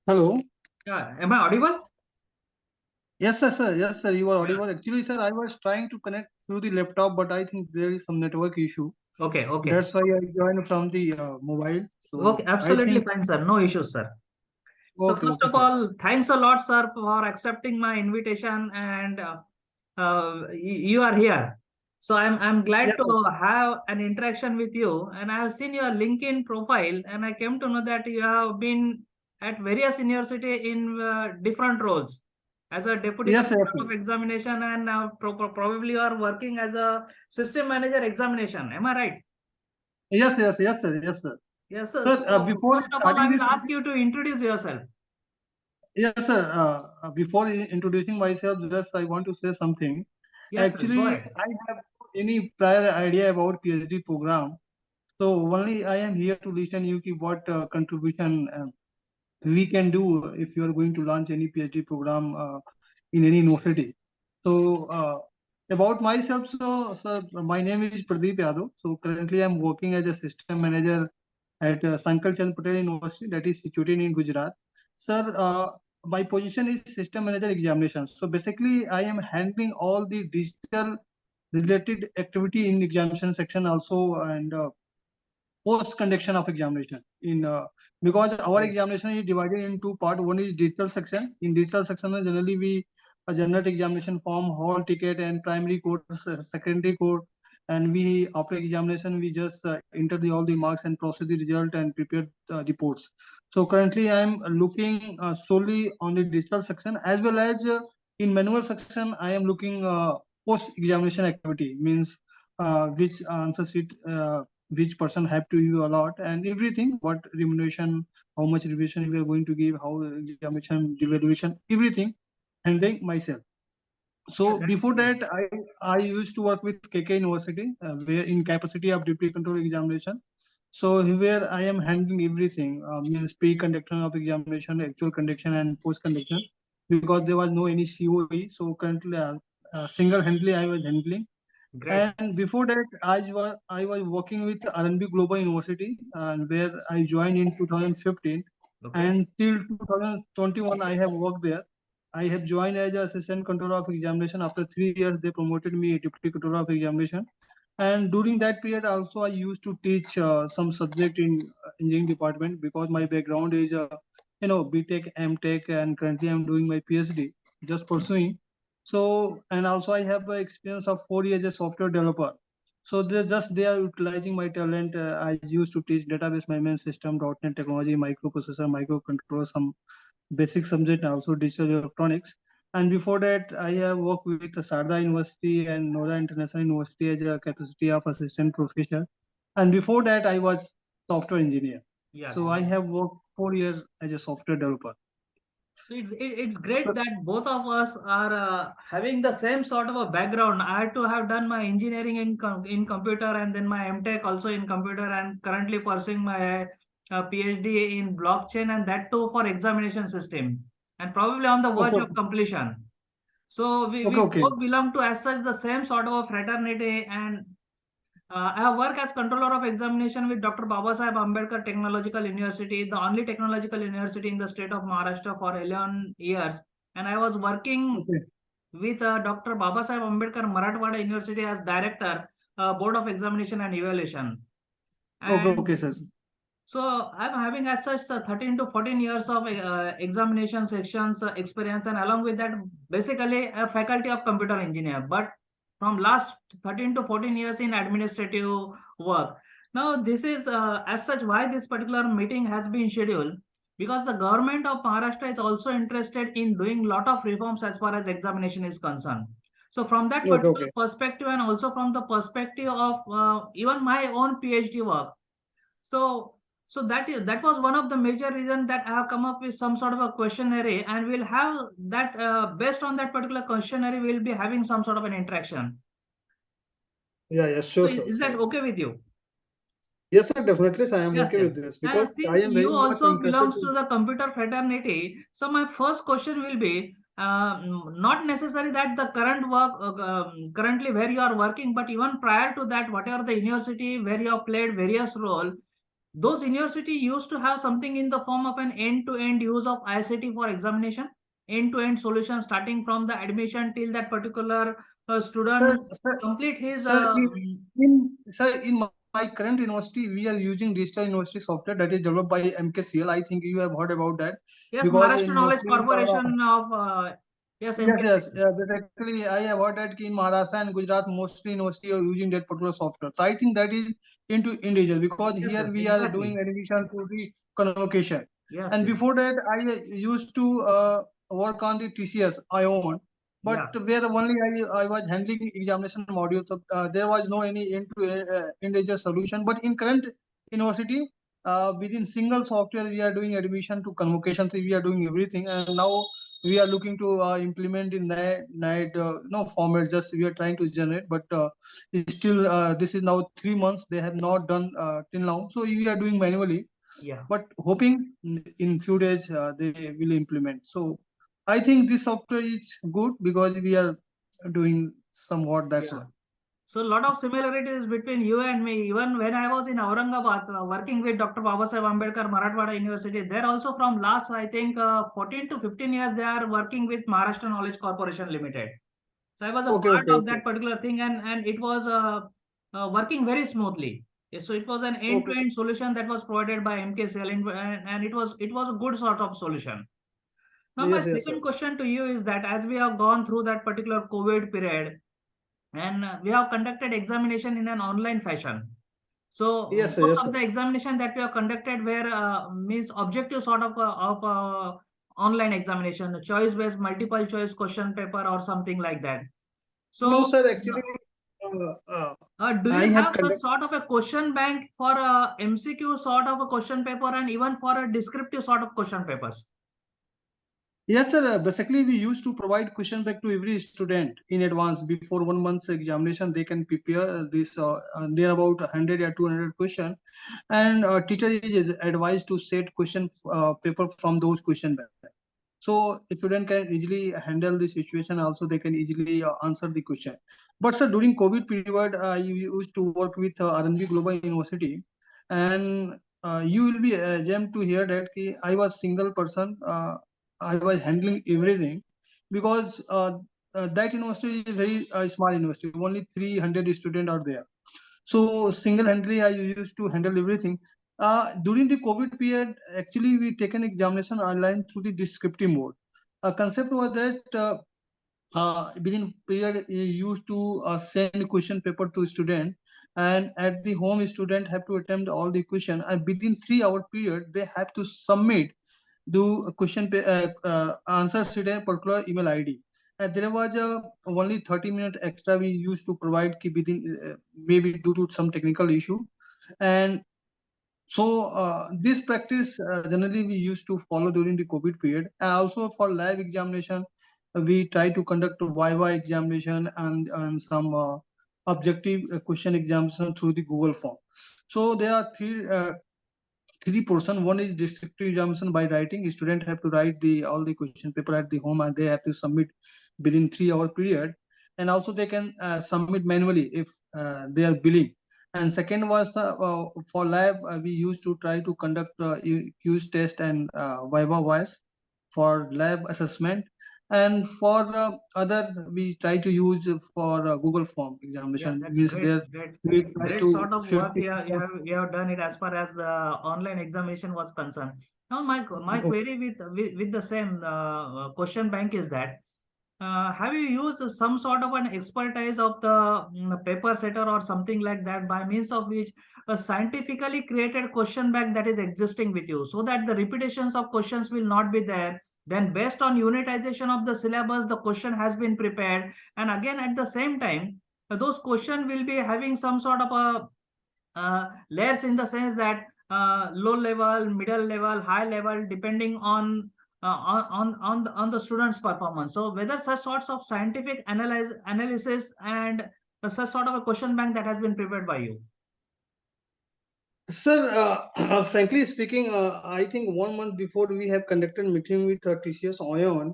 Hello. Yeah, am I audible? Yes, sir, sir. Yes, sir. You are Yeah. audible. Actually, sir, I was trying to connect through the laptop, but I think there is some network issue. Okay, okay. That's why I joined from the mobile. Okay, So I absolutely think, fine, sir. No issues, sir. So okay, first okay, of sir. all, thanks a lot, sir, for accepting my invitation and you are here. So I'm glad Yes, sir. to have an interaction with you. And I have seen your LinkedIn profile, and I came to know that you have been at various university in different roles as a deputy Yes, yes, commissioner sir. of examination, and probably you are working as a system manager examination. Am I right? Yes, yes, yes, sir. Yes, sir. Yes, sir. Sir, So before first of all, I starting will this, ask you to introduce yourself. yes, sir. Before introducing myself, just I want to say something. Yes, sir. Go Actually, ahead. I have any prior idea about PhD program. So only I am here to listen you ki what contribution we can do if you are going to launch any PhD program in any university. So about myself, so sir, my name is Pradip Yadav. So currently I'm working as a system manager at Sankal Chand Patel University that is situated in Gujarat. Sir, my position is system manager examination. So basically I am handling all the digital related activity in examination section also and post conduction of examination in because our Great. examination is divided in two part. One is digital section. In digital section generally we generate examination form, hall ticket and primary code, secondary code, and we after examination we just enter all the marks and process the result and prepare reports. So currently I am looking solely on the digital section as well as in manual section I am looking post examination activity means which answer sheet which person have to you allot and everything, what remuneration, how much revision we are going to give, how examination, evaluation, everything handling myself. Yeah, So that's before great. that, I used to work with KK University, where in capacity of deputy control examination. So here I am handling everything, means pre-conduction of examination, actual conduction, and post-conduction, because there was no any COE. So currently, single-handedly I was handling. Great. And before that, I was working with RNB Global University, and where I joined in 2015, Okay. and till 2021 I have worked there. I have joined as assistant controller of examination. After 3 years, they promoted me deputy controller of examination. And during that period, also I used to teach some subject in engineering department because my background is, BTech, MTech, and currently I'm doing my PhD, just pursuing. So, and also I have experience of 4 years as a software developer. So they are utilizing my talent. I used to teach database management system, .NET technology, microprocessor, microcontroller, some basic subject, and also digital electronics. And before that, I have worked with Sarda University and Nora International University as a capacity of assistant professor. And before that, I was software engineer. Yeah. So I have worked 4 years as a software developer. So it's great that both of us are having the same sort of a background. I had to have done my engineering in computer and then my MTech also in computer, and currently pursuing my PhD in blockchain, and that too for examination system, and probably on the verge Okay, of completion. So okay, we okay. both belong to as such the same sort of a fraternity, and I have worked as controller of examination with Dr. Babasaheb Ambedkar Technological University, the only technological university in the state of Maharashtra, for 11 years. And I was working Okay, with Dr. Babasaheb Ambedkar Marathwada University as director, Board of Examination and Evaluation. okay, And okay, sir. so I'm having as such 13 to 14 years of examination sections experience, and along with that, basically a faculty of computer engineer. But from last 13 to 14 years in administrative work. Now this is as such why this particular meeting has been scheduled, because the government of Maharashtra is also interested in doing lot of reforms as far as examination is concerned. So from that Okay, particular okay. perspective, and also from the perspective of even my own PhD work, so that was one of the major reasons that I have come up with some sort of a questionnaire, and we'll have that based on that particular questionnaire, we'll be having some sort of an interaction. Yeah, yeah, So sure, sir, is that sure. okay with you? Yes, sir, definitely, sir, I am Yes, okay yes. with this because I Since am very you much also interested belongs to in. the computer fraternity, so my first question will be not necessary that the current work currently where you are working, but even prior to that, whatever the university where you have played various role. those university used to have something in the form of an end-to-end use of ICT for examination, end-to-end solution starting from the admission till that particular Sir, student sir, complete his sir, in my current university, we are using digital university software that is developed by MKCL. I think you have heard about that yes, because Maharashtra in Knowledge mostly Corporation of yes, yes, yes, MKC. basically I have heard that in Maharashtra and Gujarat, mostly university are using that particular software. So I think that is into individual because Yes, here yes, we are doing exactly. admission to the convocation. Yes, And yes. before that, I used to work on the TCS I own, but Yeah, where only I was handling examination module. So there was no any into individual solution. But in current university, within single software, we are doing admission to convocation. So we are doing everything, and now we are looking to implement in night no format. Just we are trying to generate, but it's still this is now 3 months. They have not done till now. So we are doing manually, yeah, but hoping in few days they will implement. So I think this software is good because we are doing somewhat. That's yeah. why. So a lot of similarities between you and me. Even when I was in Aurangabad working with Dr. Babasaheb Ambedkar Marathwada University, there also from last I think 14 to 15 years they are working with Maharashtra Knowledge Corporation Limited. So I was a Okay, part okay, of okay, that particular thing, and it was working very smoothly. So it was an okay. end-to-end solution that was provided by MKCL, and it was a good sort of solution. Now my Yes, yes, sir. second question to you is that as we have gone through that particular COVID period, and we have conducted examination in an online fashion. So Yes, sir. most Yes, of sir. the examination that we have conducted were means objective sort of online examination, choice based multiple choice question paper or something like that. No, So sir. Actually, uh, uh, do I you have have such conducted. sort of a question bank for a MCQ sort of a question paper and even for a descriptive sort of question papers? Yes, sir. Basically, we used to provide question back to every student in advance before 1 month's examination. They can prepare this. There are about 100 or 200 question, and teacher is advised to set question paper from those question bank. So a student can easily handle the situation. Also, they can easily answer the question. But sir, during COVID period, you used to work with RNB Global University, and you will be ashamed to hear that I was single person. I was handling everything because that university is very small university. Only 300 students are there. So single-handedly, I used to handle everything. During the COVID period, actually, we taken examination online through the descriptive mode. Concept was that within period you used to send question paper to student, and at the home student have to attempt all the question, and within 3 hour period they have to submit the answer sheet in particular email ID. And there was a only 30-minute extra we used to provide within maybe due to some technical issue. And so this practice generally we used to follow during the COVID period, and also for live examination, we try to conduct a Viva examination and some objective question examination through the Google form. So there are three portion. One is descriptive examination by writing. Student have to write the all the question paper at the home, and they have to submit within 3 hour period. And also they can submit manually if they are billing. And second was the for lab we used to try to conduct use test and viva voice for lab assessment. And for other we try to use for Google form Yeah, examination. that's Means great, there great, we try great to sort of fill work you have done it as far as the online examination was concerned. Now, my the. query with the same question bank is that have you used some sort of an expertise of the paper setter or something like that by means of which a scientifically created question bank that is existing with you so that the repetitions of questions will not be there? Then, based on unitization of the syllabus, the question has been prepared, and again at the same time those question will be having some sort of a layers in the sense that low level, middle level, high level, depending on the student's performance. So whether such sorts of scientific analysis and such sort of a question bank that has been prepared by you. Sir, frankly speaking, I think 1 month before we have conducted meeting with TCS Ion,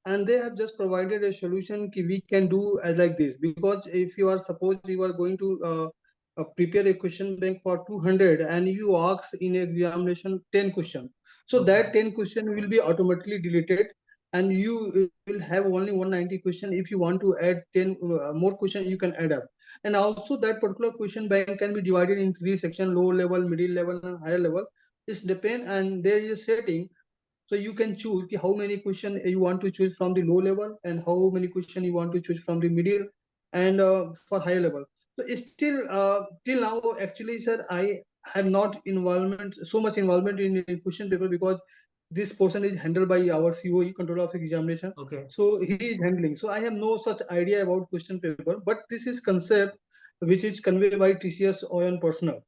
and they have just provided a solution we can do as like this. Because if you are suppose you are going to prepare a question bank for 200 and you ask in examination 10 questions. So Okay. that 10 question will be automatically deleted and you will have only 190 question. If you want to add 10 more question, you can add up. And also that particular question bank can be divided in three sections: low level, middle level, and higher level. It's depend, and there is a setting, so you can choose how many question you want to choose from the low level and how many question you want to choose from the middle and for higher level. So it's still till now actually, sir, I have not involvement so much involvement in question paper because this portion is handled by our COE, control of examination. Okay. So he is handling. So I have no such idea about question paper, but this is concept which is conveyed by TCS own personnel.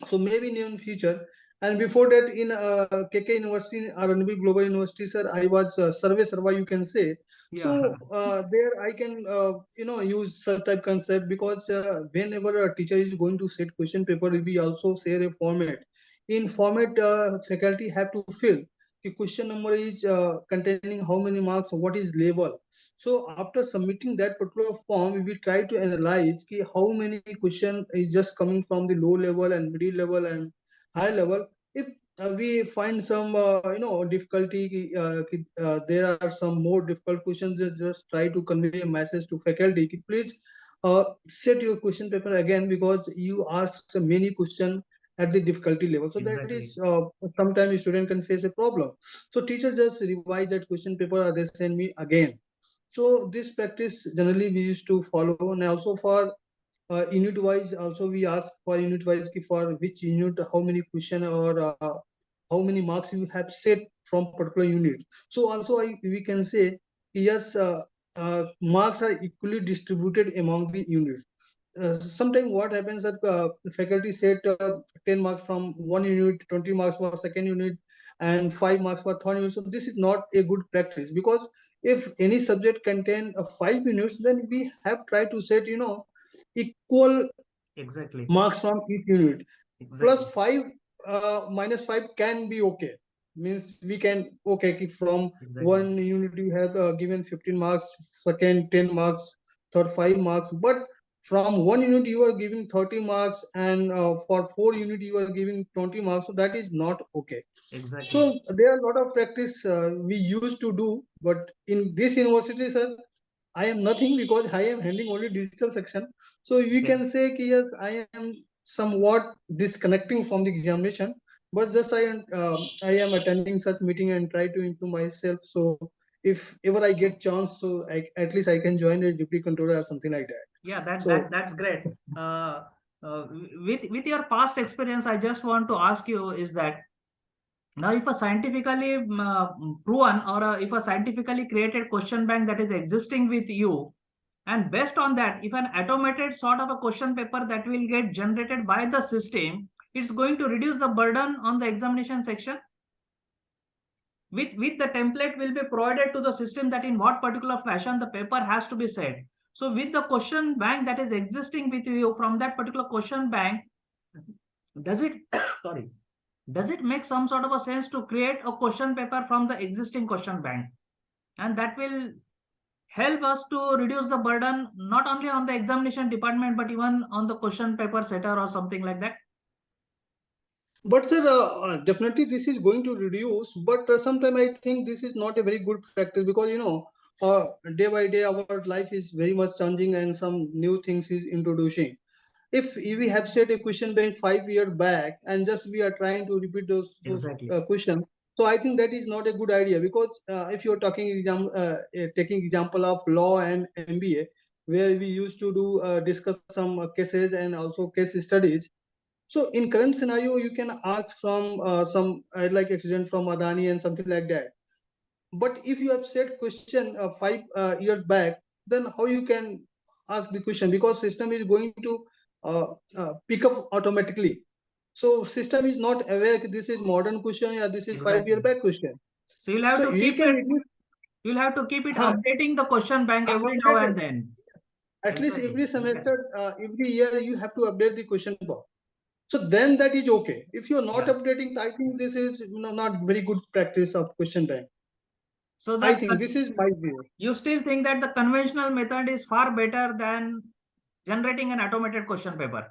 So maybe in future. And before that, in KK University, RNB Global University, sir, I was survey server, you can say. Yeah. So there I can use such type concept because whenever a teacher is going to set question paper, we also share a format. In format, faculty have to fill. The question number is containing how many marks, what is label. So after submitting that particular form, we try to analyze how many question is just coming from the low level and middle level and high level. If we find some difficulty, there are some more difficult questions, just try to convey a message to faculty. Please set your question paper again because you asked many questions at the difficulty level. So that Exactly. is sometimes student can face a problem. So teacher just revise that question paper or they send me again. So this practice generally we used to follow. And also for unit wise also we ask for unit wise for which unit how many question or how many marks you have set from particular unit. So also we can say yes, marks are equally distributed among the units. Sometimes what happens that the faculty set 10 marks from one unit, 20 marks for second unit, and 5 marks for third unit. So this is not a good practice because if any subject contain 5 units, then we have tried to set equal Exactly. marks from each unit. Exactly. Plus 5 minus 5 can be okay. Means we can okay keep from Exactly. one unit you have given 15 marks, second 10 marks, third 5 marks. But from one unit you are giving 30 marks and for 4 unit you are giving 20 marks. So that is not okay. Exactly. So there are a lot of practice we used to do, but in this university, sir, I am nothing because I am handling only digital section. So you Okay. can say ki, yes, I am somewhat disconnecting from the examination, but just I am attending such meeting and try to improve myself. So if ever I get chance, so at least I can join a deputy controller or something like that. Yeah, So that's great. With your past experience, I just want to ask you is that now if a scientifically proven or if a scientifically created question bank that is existing with you, and based on that, if an automated sort of a question paper that will get generated by the system, it's going to reduce the burden on the examination section. With the template will be provided to the system that in what particular fashion the paper has to be said. So with the question bank that is existing with you from that particular question bank, does it sorry, does it make some sort of a sense to create a question paper from the existing question bank? And that will help us to reduce the burden not only on the examination department but even on the question paper setter or something like that. but sir, definitely this is going to reduce, but sometimes I think this is not a very good practice because day by day our life is very much changing and some new things is introducing. If we have set a question bank 5 years back and just we are trying to repeat those Exactly. questions, so I think that is not a good idea because if you're taking example of law and MBA, where we used to do discuss some cases and also case studies. So in current scenario, you can ask from some like accident from Adani and something like that. But if you have said question 5 years back, then how you can ask the question because system is going to pick up automatically. So system is not aware that this is modern question or this is 5 year Exactly. back question. So you'll have So to we keep can it, reduce you'll have to keep it huh, updating the question bank every now updated and then. at least Exactly. every semester, every year you have to update the question box. So then that is okay. If you're not Yeah. updating, I think this is not very good practice of question bank. So I that think this is my view. you still think that the conventional method is far better than generating an automated question paper.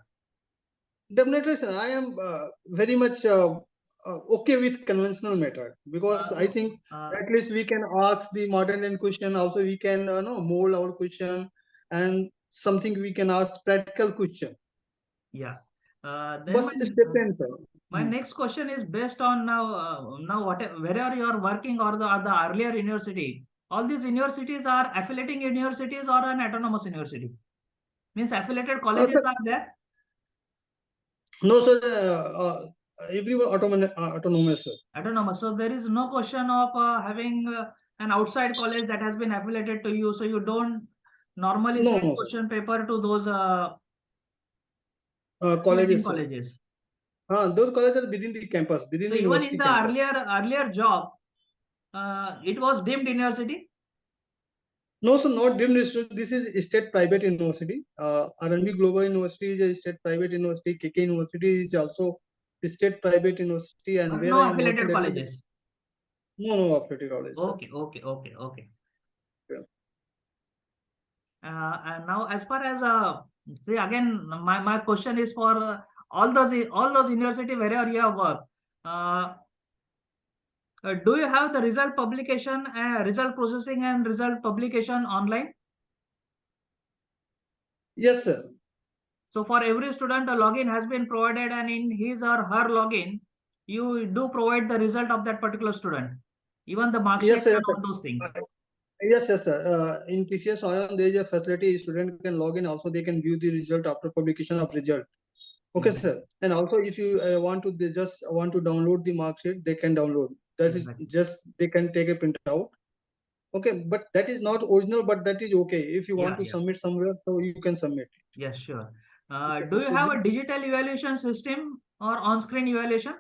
Definitely, sir. I am very much okay with conventional method because I So, think at least we can ask the modern end question. Also, we can know mold our question and something we can ask practical question. yeah. Then But it depends, sir. my next question is based on now what wherever you are working or the earlier university. All these universities are affiliating universities or an autonomous university. Means affiliated colleges Sir, are there. no, sir. Everyone autonomous, sir. Autonomous. So there is no question of having an outside college that has been affiliated to you. So you don't normally No, send no, sir. question paper to those affiliating Colleges, sir. colleges. Those colleges are within the campus, within So the even in university the campus. earlier job, it was deemed university. No, sir, not deemed institute. This is state private university. RNB Global University is a state private university. KK University is also a state private university, and But where I no am working, affiliated that is colleges. no affiliated college, sir. Okay. Yeah. And now, as far as see again, my question is for all those university wherever you have worked. Uh, do you have the result publication, result processing, and result publication online? Yes, sir. So for every student, a login has been provided, and in his or her login, you do provide the result of that particular student, even the mark sheet Yes, sir. and all those things. Yes, sir. In TCS Ion, there is a facility student can log in. Also, they can view the result after publication of result. Okay, Exactly. sir. And also, if you want to, they just want to download the mark sheet, they can download. That is Exactly. just they can take a printout. Okay, but that is not original, but that is okay. If you want to Yeah. submit somewhere, so you can submit. Yes, sure. Okay, Do you so have a digital evaluation system or on-screen evaluation?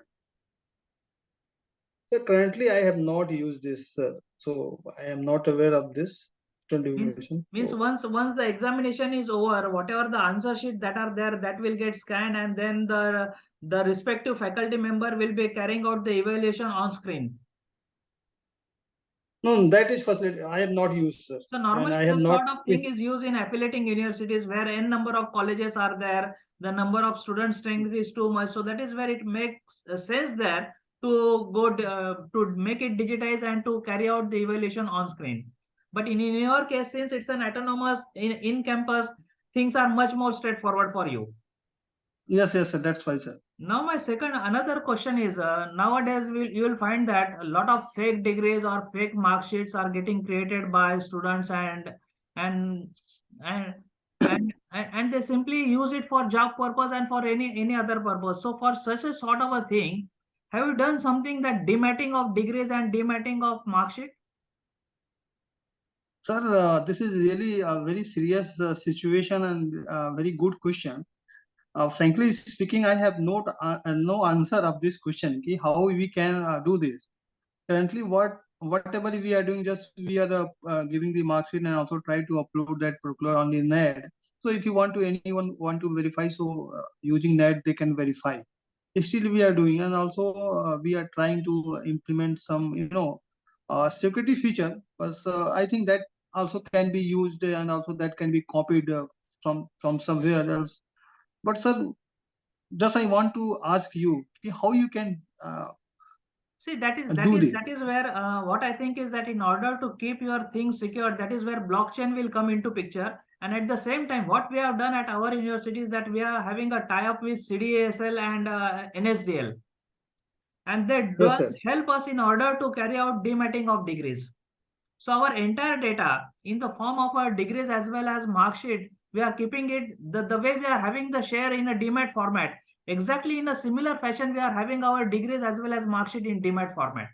currently I have not used this, so I am not aware of this Means configuration. means So once the examination is over, whatever the answer sheet that are there, that will get scanned, and then the respective faculty member will be carrying out the evaluation on screen. no, that is facility I have not used, sir, So and normally I have such not. sort of thing is used in affiliating universities where n number of colleges are there, the number of student strength is too much. So that is where it makes sense there to go to make it digitized and to carry out the evaluation on screen. But in your case, since it's an autonomous in campus, things are much more straightforward for you. Yes, sir. That's why, sir. Now, my second another question is nowadays you will find that a lot of fake degrees or fake mark sheets are getting created by students and and and they simply use it for job purpose and for any other purpose. So for such a sort of a thing, have you done something that dematting of degrees and dematting of mark sheet? Sir, this is really a very serious situation and very good question. Frankly speaking, I have no answer of this question. Ki how we can do this? Currently, whatever we are doing, just we are giving the mark sheet and also try to upload that particular on the net. So if you want to anyone want to verify, so using net they can verify. Still we are doing, and also we are trying to implement some security feature. But I think that also can be used and also that can be copied from somewhere else. But sir, just I want to ask you ki how you can See, that is do this. where what I think is that in order to keep your things secure, that is where blockchain will come into picture. And at the same time, what we have done at our university is that we are having a tie-up with CDASL and NSDL, and they Yes, does sir. help us in order to carry out dematting of degrees. So our entire data in the form of our degrees as well as mark sheet, we are keeping it the way we are having the share in a demat format. Exactly in a similar fashion, we are having our degrees as well as mark sheet in demat format.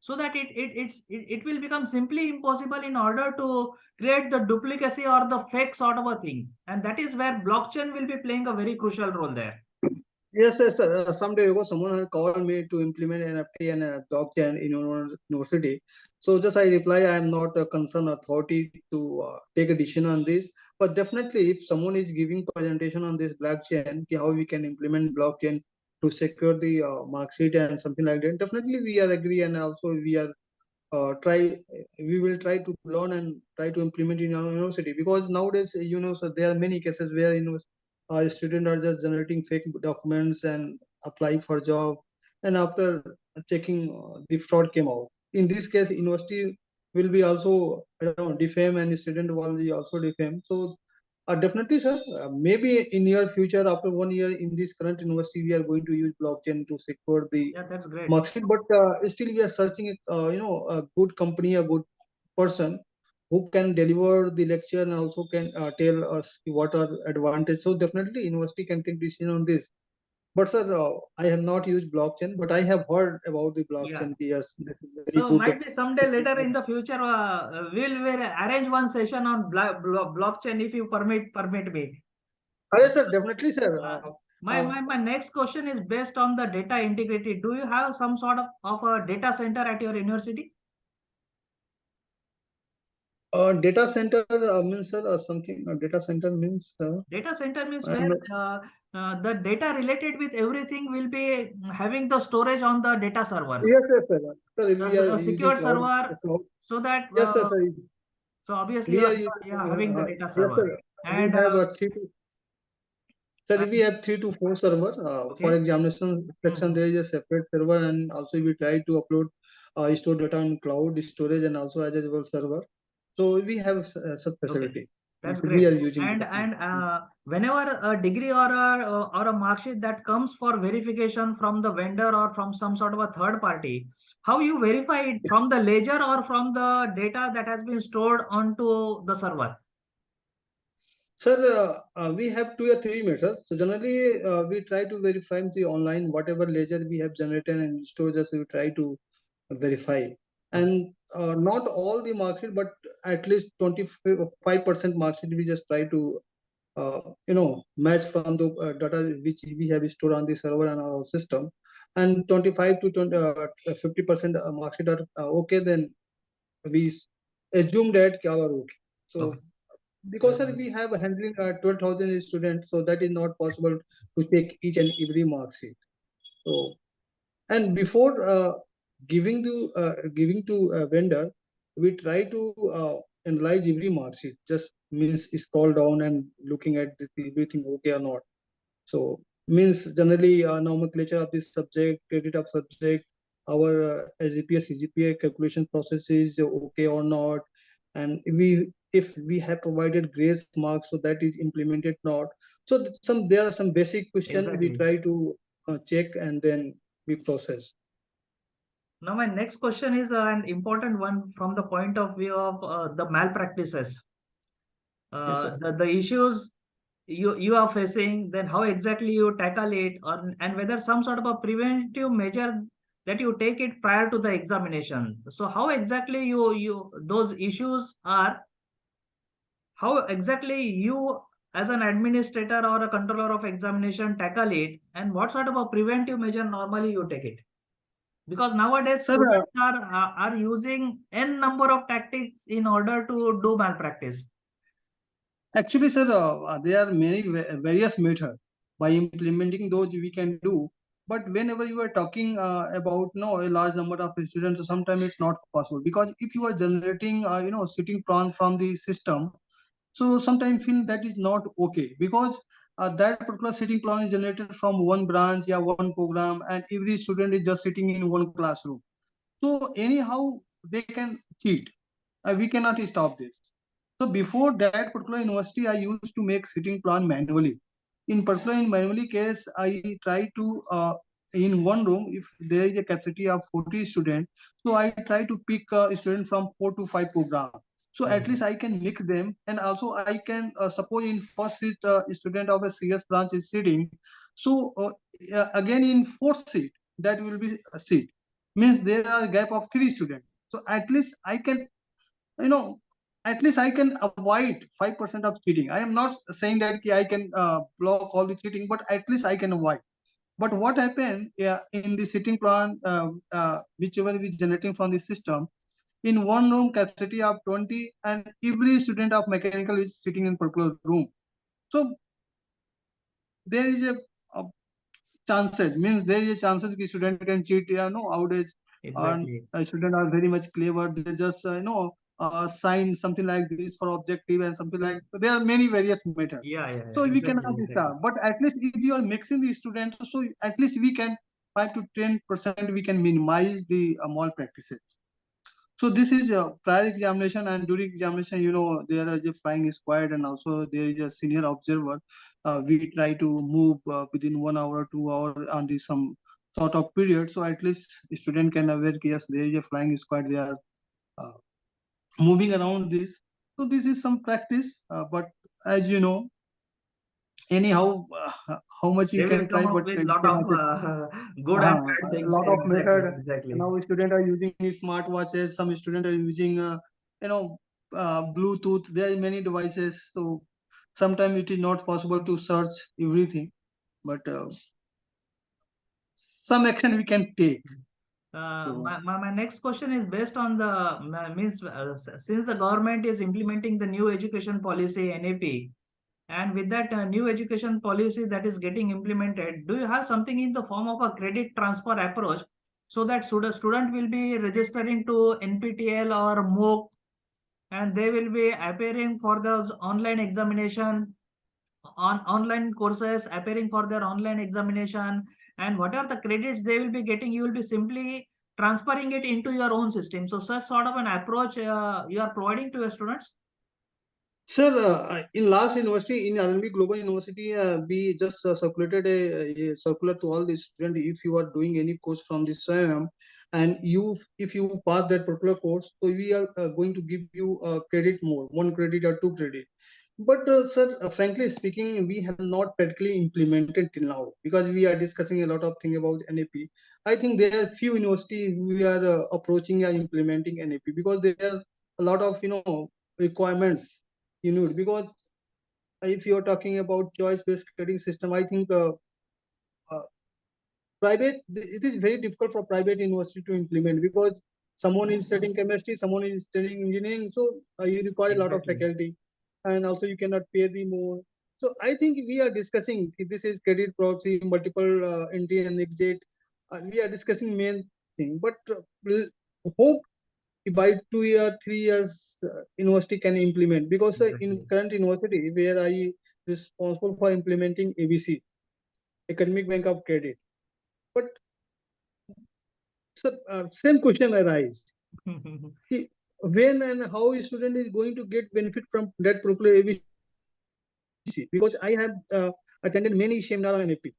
So that it will become simply impossible in order to create the duplicacy or the fake sort of a thing. And that is where blockchain will be playing a very crucial role there. Yes, sir. Some day ago, someone had called me to implement NFT and blockchain in our university. So just I reply, I am not a concerned authority to take a decision on this. But definitely, if someone is giving presentation on this blockchain, ki how we can implement blockchain to secure the mark sheet and something like that, definitely we are agree and also we are we will try to learn and try to implement in our university because nowadays, so there are many cases where students are just generating fake documents and applying for job, and after checking, the fraud came out. In this case, university will be also, defame, and student will be also defame. So definitely, sir, maybe in near future, after 1 year in this current university, we are going to use blockchain to secure the Yeah, that's great. mark sheet. But still, we are searching, a good company, a good person who can deliver the lecture and also can tell us what are advantage. So definitely, university can take decision on this. But sir, I have not used blockchain, but I have heard about the Yeah. blockchain. Yes, that is very So good. might be someday later in the future, we'll arrange one session on blockchain if you permit me. Yes, sir, definitely, sir. Uh, my, Uh, my my next question is based on the data integrity. Do you have some sort of a data center at your university? data center means, sir, something. Data center means. Data center means I'm where not, the data related with everything will be having the storage on the data server. yes, yes, sir. Sir, we are The using secured cloud. server, Cloud. so that Yes, sir, sir. so obviously We are using. you are having the data Yes, server. sir. We And have a three. Sir, we have 3 to 4 server. For okay. examination section, Mhm. there is a separate server, and also we try to upload, store data on cloud storage and also as well server. So we have such Okay, facility. that's We great. are using And that. whenever a degree or a mark sheet that comes for verification from the vendor or from some sort of a third party, how you verify it from the ledger or from the data that has been stored onto the server? Sir, we have 2 or 3 methods. So generally, we try to verify the online whatever ledger we have generated and stored. Just we try to verify, Okay. and not all the mark sheet, but at least 25% mark sheet we just try to match from the data which we have stored on the server and our system, and 25 to 50% mark sheet are okay. Then we assume that all are okay. So Okay. because That's sir, we have handling 12,000 students, so that is not possible to take each and every mark sheet. So, and before giving to a vendor, we try to analyze every mark sheet. Just means scroll down and looking at everything okay or not. So means generally nomenclature of this subject, credit of subject, our SGPA, CGPA calculation process is okay or not, and if we have provided grace marks, so that is implemented not. So there are some basic question we exactly. try to check and then we process. Now, my next question is an important one from the point of view of the malpractices. Yes, sir. The issues you are facing, then how exactly you tackle it, or and whether some sort of a preventive measure that you take it prior to the examination. So how exactly you those issues are, how exactly you as an administrator or a controller of examination tackle it, and what sort of a preventive measure normally you take it? Because nowadays Sir, students are using n number of tactics in order to do malpractice. actually, sir, there are many various methods by implementing those we can do. But whenever you are talking about a large number of students, so sometimes it's not possible because if you are generating sitting from the system, so sometimes feel that is not okay because that particular sitting plan is generated from one branch, yeah, one program, and every student is just sitting in one classroom. So anyhow, they can cheat. We cannot stop this. So before that particular university, I used to make sitting plan manually. In manually case, I try to in one room, if there is a capacity of 40 students, so I try to pick a student from 4 to 5 program. So at least I can mix them, and also I can suppose in first seat student of a CS branch is sitting. So again in fourth seat that will be a seat, means there are a gap of 3 students. So at least I can, you know at least I can avoid 5% of cheating. I am not saying that I can block all the cheating, but at least I can avoid. But what happened, yeah, in the sitting plan, whichever is generating from the system, in one room capacity of 20, and every student of mechanical is sitting in particular room. So there is a chances, means there is a chances that student can cheat. Nowadays, and Exactly. students are very much clever. They just sign something like this for objective and something like, there are many various methods. Yeah, So we exactly, cannot exactly. start, but at least if you are mixing the students, so at least we can 5 to 10% we can minimize the malpractices. So this is a prior examination, and during examination, there is a flying squad and also there is a senior observer. We try to move within 1 hour, 2 hour on the some sort of period. So at least student can aware, yes, there is a flying squad. They are uh, moving around this. So this is some practice, but as you know, anyhow, how much you They will can come try, up but with you lot of cannot. good and bad A things. lot of Exactly, method. exactly. Now students are using smart watches. Some students are using, you know, Bluetooth. There are many devices. So sometimes it is not possible to search everything, but some action we can take. So My next question is based on the means since the government is implementing the new education policy NAP, and with that new education policy that is getting implemented, do you have something in the form of a credit transfer approach so that student will be registering to NPTEL or MOOC, and they will be appearing for those online examination on online courses, appearing for their online examination, and whatever the credits they will be getting, you will be simply transferring it into your own system. So such sort of an approach you are providing to your students. sir, in last university, in RNB Global University, we just circulated a circular to all the students. If you are doing any course from this SIAM, and if you pass that particular course, so we are going to give you credit more, 1 credit or 2 credit. But sir, frankly speaking, we have not practically implemented till now because we are discussing a lot of things about NAP. I think there are few universities we are approaching and implementing NAP because there are a lot of requirements you need. Because if you are talking about choice-based grading system, I think uh, private, it is very difficult for private university to implement because someone is studying chemistry, someone is studying engineering, so you require a lot of Exactly. faculty, and also you cannot pay the more. So I think we are discussing if this is credit proxy, multiple entry and exit. We are discussing main thing, but we'll hope by 2 year, 3 years, university can implement because in Exactly. current university where I responsible for implementing ABC, Academic Bank of Credit. But so, same question arise. See, when and how a student is going to get benefit from that particular ABC? Because I have attended many seminar on NAP.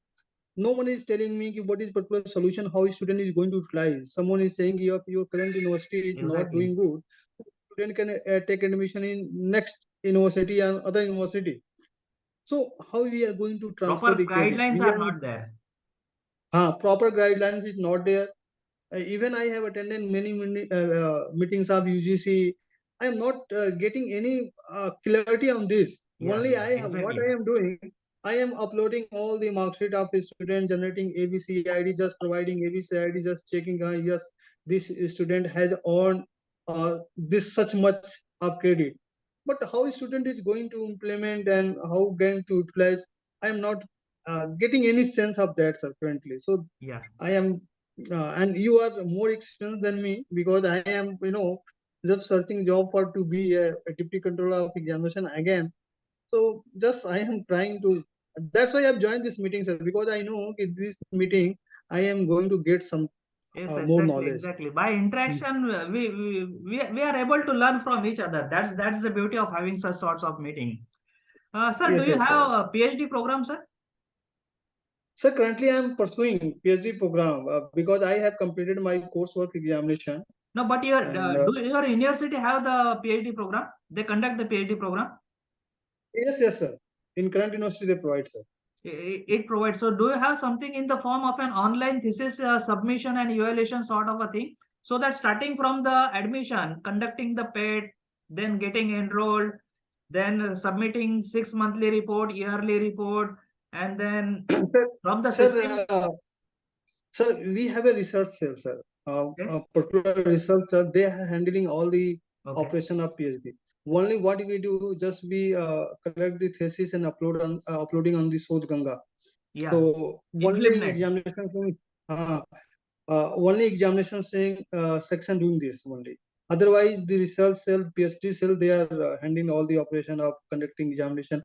No one is telling me what is particular solution, how a student is going to utilize. Someone is saying your current university is not Exactly. doing good. Student can take admission in next university and other university. So how we are going to transfer Proper the credit? guidelines We are are not there. proper guidelines is not there. Even I have attended many meetings of UGC. I am not getting any clarity on this. Yeah, Only yeah, I have what exactly. I am doing. I am uploading all the mark sheet of a student, generating ABC ID, just providing ABC ID, just checking. Yes, this student has earned this such much of credit. But how a student is going to implement and how going to utilize, I am not getting any sense of that, sir, currently. So Yeah. I am, and you are more experienced than me because I am, just searching job for to be a deputy controller of examination again. So just I am trying to. That's why I've joined this meeting, sir, because I know in this meeting I am going to get some Yes, more exactly, knowledge. exactly. By Mm. interaction, we are able to learn from each other. That's the beauty of having such sorts of meeting. Sir, do Yes, you yes, have sir. a PhD program, sir? So currently I'm pursuing PhD program because I have completed my coursework examination. No, but And do your university have the PhD program? They conduct the PhD program. yes, yes, sir. In current university they provide, sir. It provides. So, do you have something in the form of an online thesis submission and evaluation sort of a thing? So that starting from the admission, conducting the PET, then getting enrolled, then submitting 6 monthly report, yearly report, and then Sir, from the system. sir, sir, we have a research cell, sir. Okay. A particular researcher, they are handling all the Okay. operation of PhD. Only what we do, just we collect the thesis and uploading on the Sodh Ganga. Yeah. So only InflipNet. examination, only examination saying section doing this only. Otherwise, the research cell, PhD cell, they are handling all the operation of conducting examination.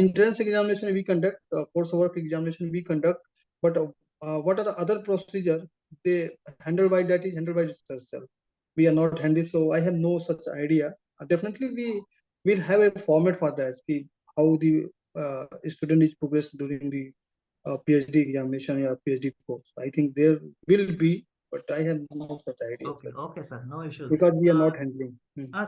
Entrance examination we conduct, coursework examination we conduct, but what are the other procedure they handle by that is handled by research cell. We are not handy, so I have no such idea. Definitely, we will have a format for that. How the student is progressed during the PhD examination or PhD course. I think there will be, but I have no such idea, Okay, sir, okay, sir, no issues. because we are not handling.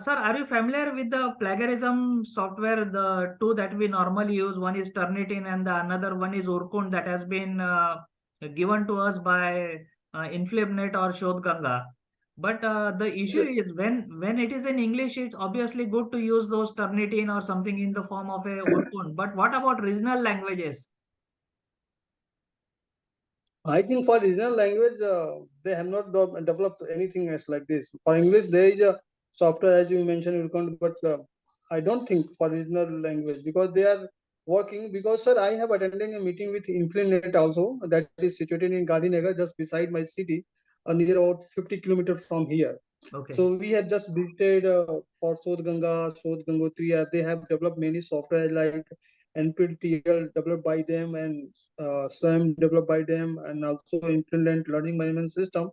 Sir, are you familiar with the plagiarism software? The two that we normally use, one is Turnitin and the another one is Urkund, that has been given to us by Inflibnet or Shodhganga. But the issue So, is when it is in English, it's obviously good to use those Turnitin or something in the form of a Urkund. But what about regional languages? I think for regional language, they have not developed anything else like this. For English, there is a software as you mentioned, Urkund, but I don't think for regional language because they are working. Because sir, I have attended a meeting with Inflinet also that is situated in Gandhinagar, just beside my city, near about 50 kilometers from here. Okay, So we have just visited for Sodh Gangotri. They have developed many software like NPTEL developed by them and SWAM developed by them and also Implement Learning Management System.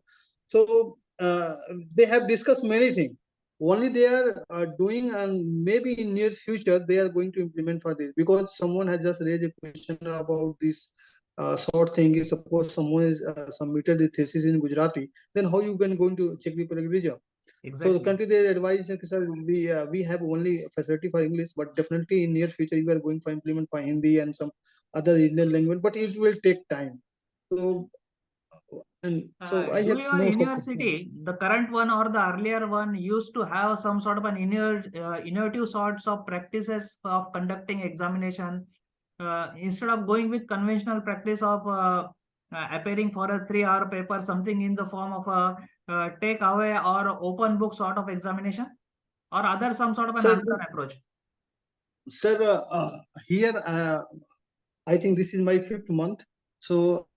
So they have discussed many things. Only they are doing and maybe in near future they are going to implement for this because someone has just raised a question about this short thing. If suppose someone is submitted the thesis in Gujarati, then how you can going to check the plagiarism? So the exactly. country they advise, sir, we have only facility for English, but definitely in near future we are going to implement for Hindi and some other Indian language, but it will take time. So and so I Do have your no such. university, the current one or the earlier one, used to have some sort of an innovative sorts of practices of conducting examination instead of going with conventional practice of appearing for a 3 hour paper, something in the form of a take away or open book sort of examination, or other some sort of an Sir, another approach? sir, here I think this is my fifth month, so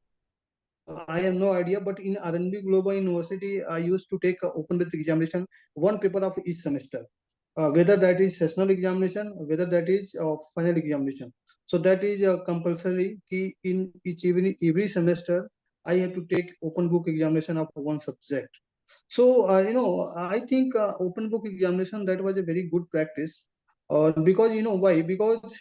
I have no idea. But in R&B Global University, I used to take open book examination, one paper of each semester. Whether that is sessional examination, whether that is final examination. So that is compulsory. In each every semester, I have to take open book examination of one subject. So I think open book examination that was a very good practice. Because you know why? Because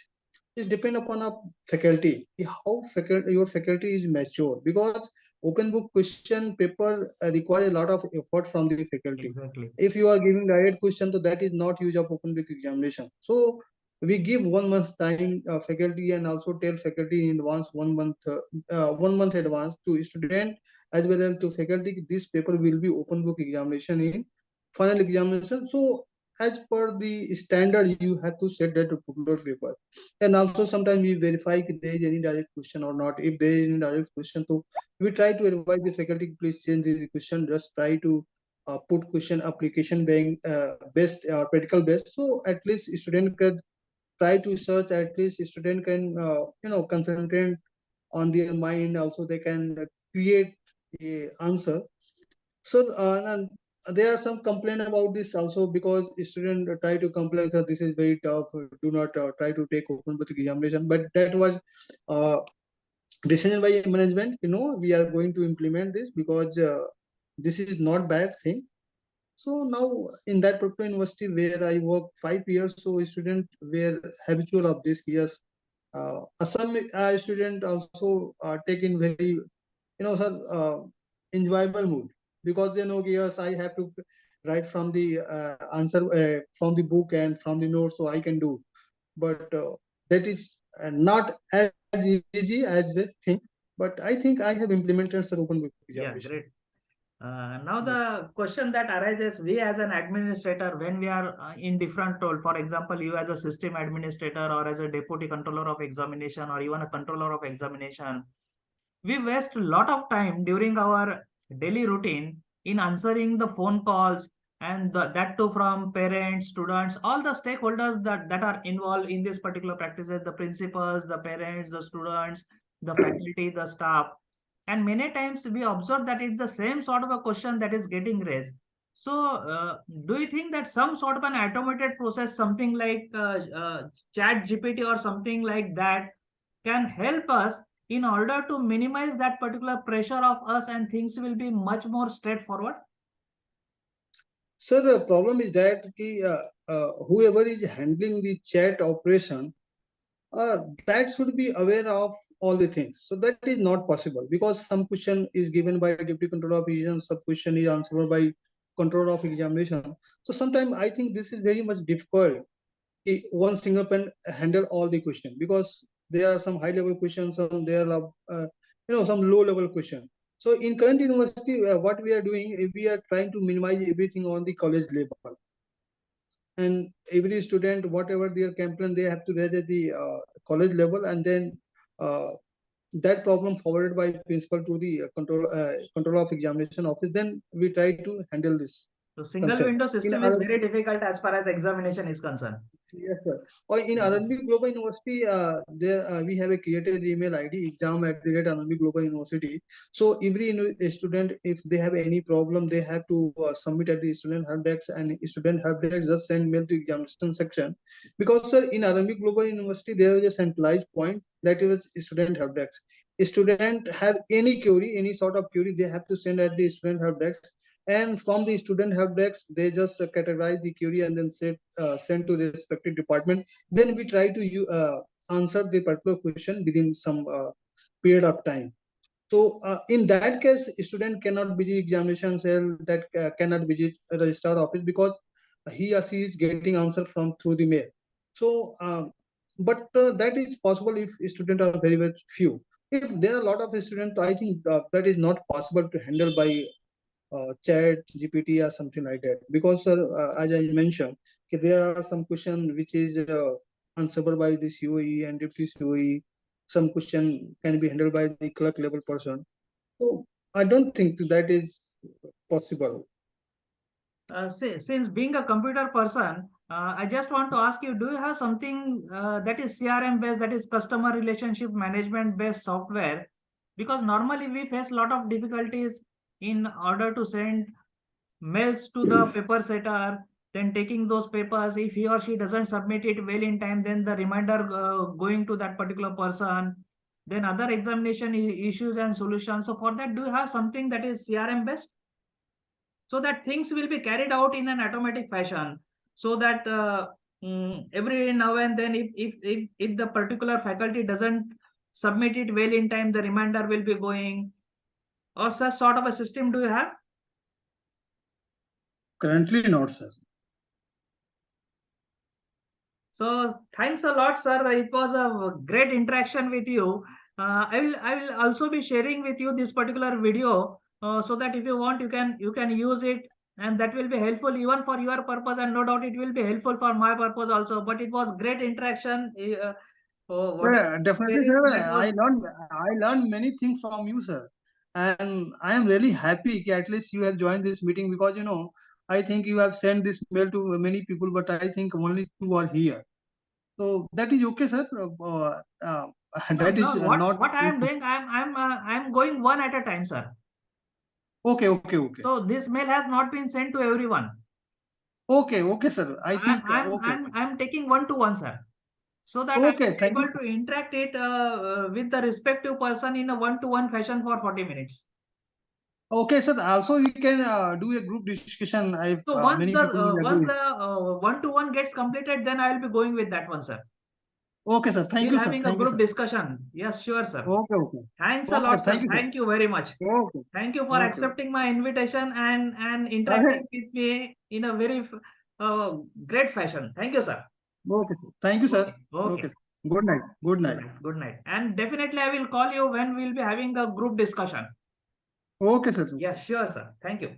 it depend upon a faculty. How your faculty is mature. Because open book question paper require a lot of effort from the faculty. Exactly. If you are giving direct question, so that is not use of open book examination. So we give 1 month time faculty and also tell faculty in advance 1 month advance to student as well as to faculty. This paper will be open book examination in final examination. So as per the standard, you have to set that particular paper. And also sometimes we verify if there is any direct question or not. If there is any direct question, so we try to advise the faculty, please change the question. Just try to put question application bank based practical based. So at least student can try to search. At least student can concentrate on their mind. Also they can create a answer. So and there are some complaint about this also because student try to complain that this is very tough. Do not try to take open book examination. But that was uh, decision by management. We are going to implement this because this is not bad thing. So now in that particular university where I worked 5 years, so students were habitual of this. Yes, some student also take in very sir, enjoyable mood because they know yes I have to write from the answer from the book and from the notes, so I can do. But that is not as easy as they think. But I think I have implemented sir open book Yeah, examination. great. Now Mm. the question that arises, we as an administrator, when we are in different role, for example, you as a system administrator or as a deputy controller of examination or even a controller of examination, we waste a lot of time during our daily routine in answering the phone calls and that too from parents, students, all the stakeholders that are involved in this particular practices, the principals, the parents, the students, the faculty, the staff. And many times we observe that it's the same sort of a question that is getting raised. So, do you think that some sort of an automated process, something like Chat GPT or something like that, can help us in order to minimize that particular pressure of us, and things will be much more straightforward? Sir, the problem is that whoever is handling the chat operation, that should be aware of all the things. So that is not possible because some question is given by deputy controller of exam, some question is answered by controller of examination. So sometimes I think this is very much difficult. One single pen handle all the question because there are some high level questions, some there are some low level question. So in current university, what we are doing, we are trying to minimize everything on the college level, and every student whatever their campaign they have to raise at the college level, and then uh, that problem forwarded by principal to the control of examination office, then we try to handle this So, single concept window in system is other. very difficult as far as examination is concerned. Yes, sir. Or in Yes. RNB Global University, there we have a created email ID exam@RNB Global University. So every student, if they have any problem, they have to submit at the student help desk, and student help desk just send mail to examination section. Because sir, in RNB Global University, there is a centralized point that is student help desk. A student have any query, any sort of query, they have to send at the student help desk, and from the student help desk they just categorize the query and then send to the respective department. Then we try to answer the particular question within some period of time. So in that case, student cannot visit examination cell, that cannot visit registrar office, because he or she is getting answer from through the mail. So but that is possible if students are very much few. If there are a lot of students, I think that is not possible to handle by chat GPT or something like that, because as I mentioned, there are some question which is answerable by the COE and deputy COE. Some question can be handled by the clerk level person. So I don't think that is possible. Since being a computer person, I just want to ask you, do you have something that is CRM based, that is customer relationship management based software? Because normally we face a lot of difficulties in order to send mails to the paper setter, then taking those papers. If he or she doesn't submit it well in time, then the reminder going to that particular person, then other examination issues and solutions. So for that, do you have something that is CRM based, so that things will be carried out in an automatic fashion, so that every now and then, if the particular faculty doesn't submit it well in time, the reminder will be going, or such sort of a system do you have? Currently not, sir. So thanks a lot, sir. It was a great interaction with you. I will also be sharing with you this particular video, so that if you want, you can use it, and that will be helpful even for your purpose, and no doubt it will be helpful for my purpose also. But it was great interaction. Whatever Yeah, definitely, queries sir. that was. I learned many things from you, sir, and I am really happy that at least you have joined this meeting, because I think you have sent this mail to many people, but I think only two are here. So that is okay, sir. No, That is no. What not I am doing, I'm going one at a time, sir. okay. Okay, okay, So this mail has not been sent to everyone. okay, okay, sir. I I'm think I'm okay, I'm I'm taking one to one, sir, so that I okay. will be Thank you. able to interact it with the respective person in a one-to-one fashion for 40 minutes. Okay, sir. Also, you can do a group discussion if So once many the people will agree. one-to-one gets completed, then I will be going with that one, sir. Okay, sir. Thank We'll you, sir. having a Thank you, group sir. discussion. Yes, sure, sir. Okay, okay, Thanks a okay. lot, Thank sir. you, sir. Thank you very much. Okay, Thank you for okay. accepting my invitation and interacting with me in a very great fashion. Thank you, sir. Okay, sir. Thank you, sir. Okay. Okay. Okay, sir. Good night. Good Good night. night. Good night. And definitely I will call you when we'll be having a group discussion. Okay, sir. Yeah, sure, sir. Thank you.